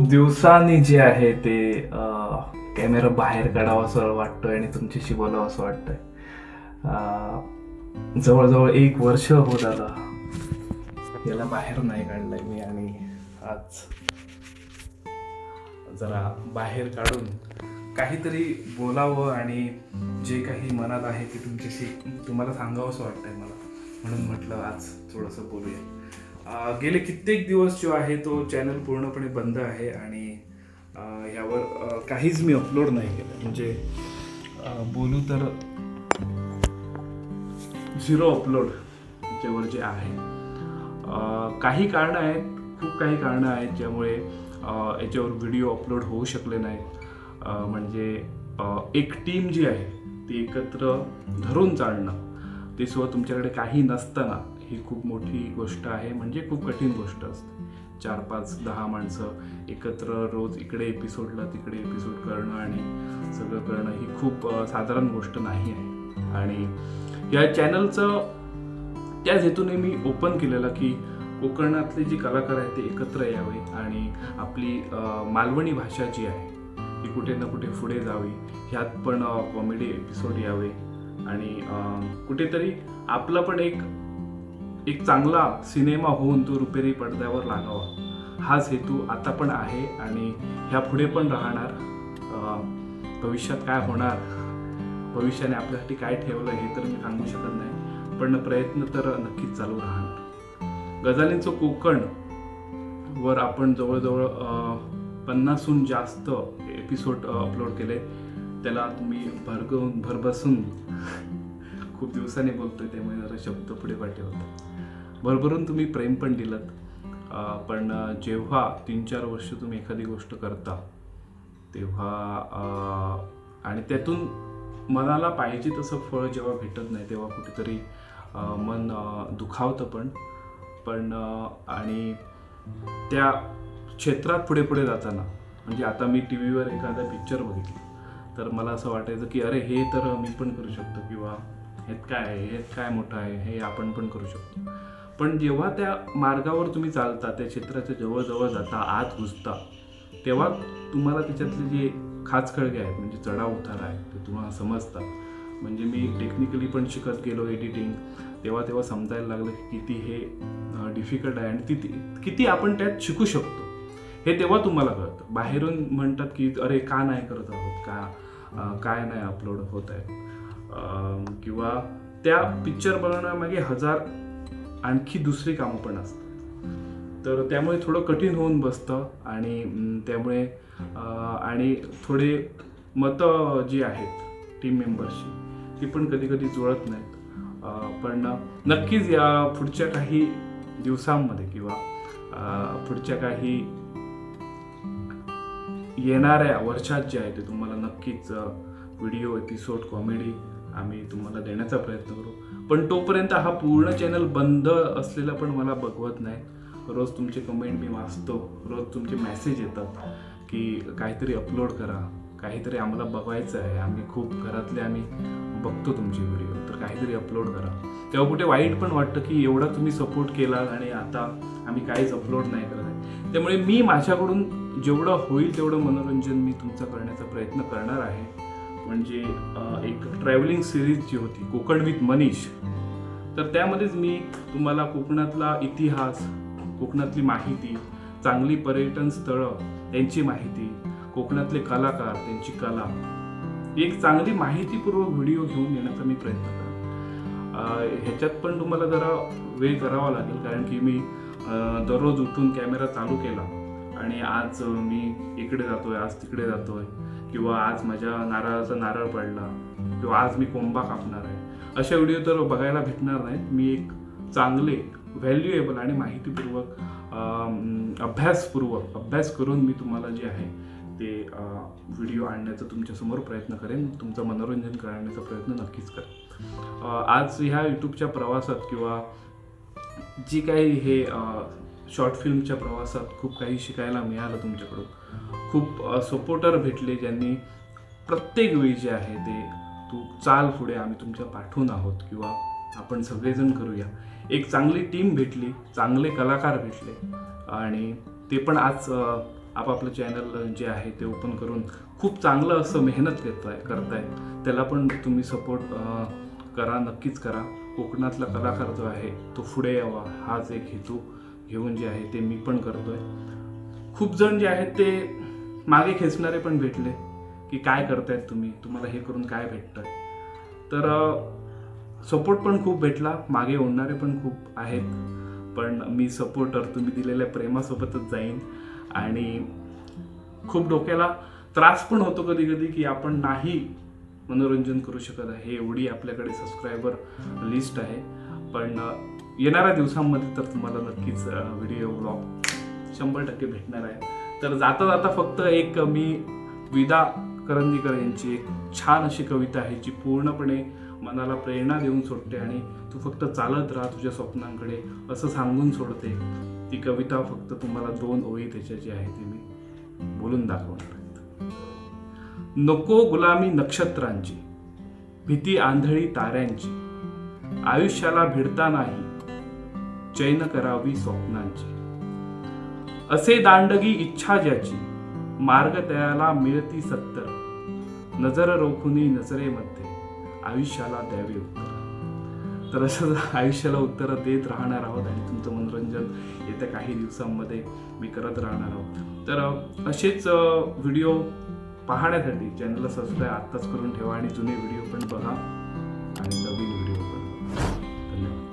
दिवसांनी जे आहे ते कॅमेरा बाहेर काढावा असं वाटतंय आणि तुमच्याशी बोलावं असं वाटतंय. जवळजवळ 1 वर्ष होत आलं याला बाहेर नाही काढलंय मी, आणि आज जरा बाहेर काढून काहीतरी बोलावं आणि जे काही मनात आहे ते तुम्हाला सांगावं असं वाटतंय मला, म्हणून म्हटलं आज थोडंसं बोलूया. गेले कित्येक दिवस जो आहे तो चॅनल पूर्णपणे बंद आहे आणि यावर काहीच मी अपलोड नाही केलं. म्हणजे बोलू तर 0 अपलोड याच्यावर जे आहे. काही कारणं आहेत, खूप काही कारणं आहेत ज्यामुळे याच्यावर व्हिडिओ अपलोड होऊ शकले नाहीत. म्हणजे एक टीम जी आहे ती एकत्र धरून चालणं, ते सुद्धा तुमच्याकडे काही नसताना, ही खूप मोठी गोष्ट आहे. म्हणजे खूप कठीण गोष्ट असते. 4, 5, 10 माणसं एकत्र रोज इकडे एपिसोडला तिकडे एपिसोड करणं आणि सगळं करणं ही खूप साधारण गोष्ट नाही आहे. आणि या चॅनलचं त्याच हेतूने मी ओपन केलेलं की कोकणातले जे कलाकार आहेत ते एकत्र यावे आणि आपली मालवणी भाषा जी आहे ती कुठे ना कुठे पुढे जावी. ह्यात पण कॉमेडी एपिसोड यावे आणि कुठेतरी आपला पण एक चांगला सिनेमा होऊन तो रुपेरी पडद्यावर लागावा, हाच हेतू आता पण आहे आणि ह्या पुढे पण राहणार. भविष्यात काय होणार, भविष्याने आपल्यासाठी काय ठेवलं हे तर मी सांगू शकत नाही, पण प्रयत्न तर नक्कीच चालू राहणार. गझालींचं कोकण वर आपण जवळजवळ 50हून जास्त एपिसोड अपलोड केले. त्याला तुम्ही भरबसून खूप दिवसांनी बोलतोय त्यामुळे जरा शब्द पुढे पाठी होतात. भरभरून तुम्ही प्रेम पण दिलं. पण जेव्हा 3-4 वर्ष तुम्ही एखादी गोष्ट करता तेव्हा आणि त्यातून मनाला पाहिजे तसं फळ जेव्हा भेटत नाही तेव्हा कुठेतरी मन दुखावतं पण आणि त्या क्षेत्रात पुढे पुढे जाताना, म्हणजे आता मी टी व्हीवर एखादा पिक्चर बघितला तर मला असं वाटायचं की अरे हे तर मी पण करू शकतो, किंवा ह्यात काय मोठं आहे, हे आपण पण करू शकतो. पण जेव्हा त्या मार्गावर तुम्ही चालता, त्या क्षेत्राच्या जवळ जाता, आत घुसता, तेव्हा तुम्हाला त्याच्यातले जे खाचखळगे आहेत, म्हणजे चढाव उतार आहे, ते तुम्हाला समजतात. म्हणजे मी टेक्निकली पण शिकत गेलो एडिटिंग, तेव्हा समजायला लागलं की किती हे डिफिकल्ट आहे आणि किती आपण त्यात शिकू शकतो हे तेव्हा तुम्हाला कळतं. बाहेरून म्हणतात की अरे का नाही करत आहोत, काय नाही अपलोड होत आहे, किंवा त्या पिक्चर बनवण्यामागे 1000 आणखी दुसरी कामं पण असतात. तर त्यामुळे थोडं कठीण होऊन बसतं आणि त्यामुळे आणि थोडे मतं जी आहेत टीम मेंबर्सची ती पण कधी जुळत नाहीत. पण नक्कीच या पुढच्या काही दिवसांमध्ये किंवा पुढच्या काही येणाऱ्या वर्षात जे आहे ते तुम्हाला नक्कीच व्हिडिओ एपिसोड कॉमेडी आम्ही तुम्हाला देण्याचा प्रयत्न करू. पण तोपर्यंत हा पूर्ण चॅनल बंद असलेला पण मला बघवत नाही. रोज तुमचे कमेंट मी वाचतो, रोज तुमचे मेसेज येतात की काहीतरी अपलोड करा, काहीतरी आम्हाला बघायचं आहे, आम्ही बघतो तुमचे व्हिडिओ, तर काहीतरी अपलोड करा. तेव्हा कुठे वाईट पण वाटतं की एवढा तुम्ही सपोर्ट केला आणि आता आम्ही काहीच अपलोड नाही करत आहे. त्यामुळे मी माझ्याकडून जेवढं होईल तेवढं मनोरंजन मी तुमचं करण्याचा प्रयत्न करणार आहे. म्हणजे एक ट्रॅव्हलिंग सिरीज जी होती कोकण विथ मनीष, तर त्यामध्येच मी तुम्हाला कोकणातला इतिहास, कोकणातली माहिती, चांगली पर्यटन स्थळं त्यांची माहिती, कोकणातले कलाकार त्यांची कला, एक चांगली माहितीपूर्वक व्हिडिओ घेऊन येण्याचा मी प्रयत्न करेन. ह्याच्यात पण तुम्हाला जरा वेळ करावा लागेल, कारण की मी दररोज उठून कॅमेरा चालू केला आणि आज मी इकडे जातोय, आज तिकडे जातोय, किंवा आज माझ्या नारळाचा नारळ पडला, किंवा आज मी कोंबा कापणार आहे, अशा व्हिडिओ तर बघायला भेटणार नाहीत. मी एक चांगले व्हॅल्युएबल आणि माहितीपूर्वक अभ्यास करून मी तुम्हाला जे आहे ते व्हिडिओ आणण्याचा तुमच्यासमोर प्रयत्न करेन, तुमचं मनोरंजन करण्याचा प्रयत्न नक्कीच करेन. आज ह्या यूट्यूबच्या प्रवासात किंवा जी काही हे शॉर्ट फिल्मच्या प्रवासात खूप काही शिकायला मिळालं तुमच्याकडून. खूप सपोर्टर भेटले ज्यांनी प्रत्येक वेळी जे आहे ते तू चाल पुढे, आम्ही तुमच्या पाठवून आहोत, किंवा आपण सगळेजण करूया. एक चांगली टीम भेटली, चांगले कलाकार भेटले आणि ते पण आज आपापलं चॅनल जे आहे ते ओपन करून खूप चांगलं असं मेहनत करताय, त्याला पण तुम्ही सपोर्ट करा, नक्कीच करा. कोकणातला कलाकार जो आहे तो पुढे यावा, हाच एक हेतू घेऊन जे आहे ते मी पण करतोय. खूप जण जे आहेत ते मागे खेचणारे पण भेटले की काय करतायत तुम्ही, तुम्हाला हे करून काय भेटतं. तर सपोर्ट पण खूप भेटला, मागे ओढणारे पण खूप आहेत. पण मी सपोर्टर तुम्ही दिलेल्या प्रेमासोबतच जाईन. आणि खूप डोक्याला त्रास पण होतो कधी कधी की आपण नाही मनोरंजन करू शकत आहे, एवढी आपल्याकडे सबस्क्रायबर लिस्ट आहे. पण येणाऱ्या दिवसांमध्ये तर तुम्हाला नक्कीच व्हिडिओ ब्लॉग 100% भेटणार आहे. तर जाता जाता फक्त एक मी विदा करंदीकर यांची एक छान अशी कविता आहे जी पूर्णपणे मनाला प्रेरणा देऊन सोडते आणि तू फक्त चालत राहा तुझ्या स्वप्नांकडे असं सांगून सोडते. ती कविता फक्त तुम्हाला 2 ओळी त्याच्याची आहे ती मी बोलून दाखवणार आहे. नको गुलामी नक्षत्रांची, भीती आंधळी ताऱ्यांची, आयुष्याला भिडता नाही चैन करावी स्वप्नांची. असे दांडगी इच्छा ज्याची, मार्ग त्याला मिळती सत्तर, नजर रोखुनी नजरेमध्ये आयुष्याला द्यावे उत्तर. तर असं आयुष्याला उत्तर देत राहणार आहोत आणि तुमचं मनोरंजन येत्या काही दिवसांमध्ये मी करत राहणार आहोत. तर असेच व्हिडिओ पाहण्यासाठी चॅनलला सबस्क्राईब आत्ताच करून ठेवा आणि जुने व्हिडिओ पण बघा आणि नवीन व्हिडिओ पण बघा. धन्यवाद.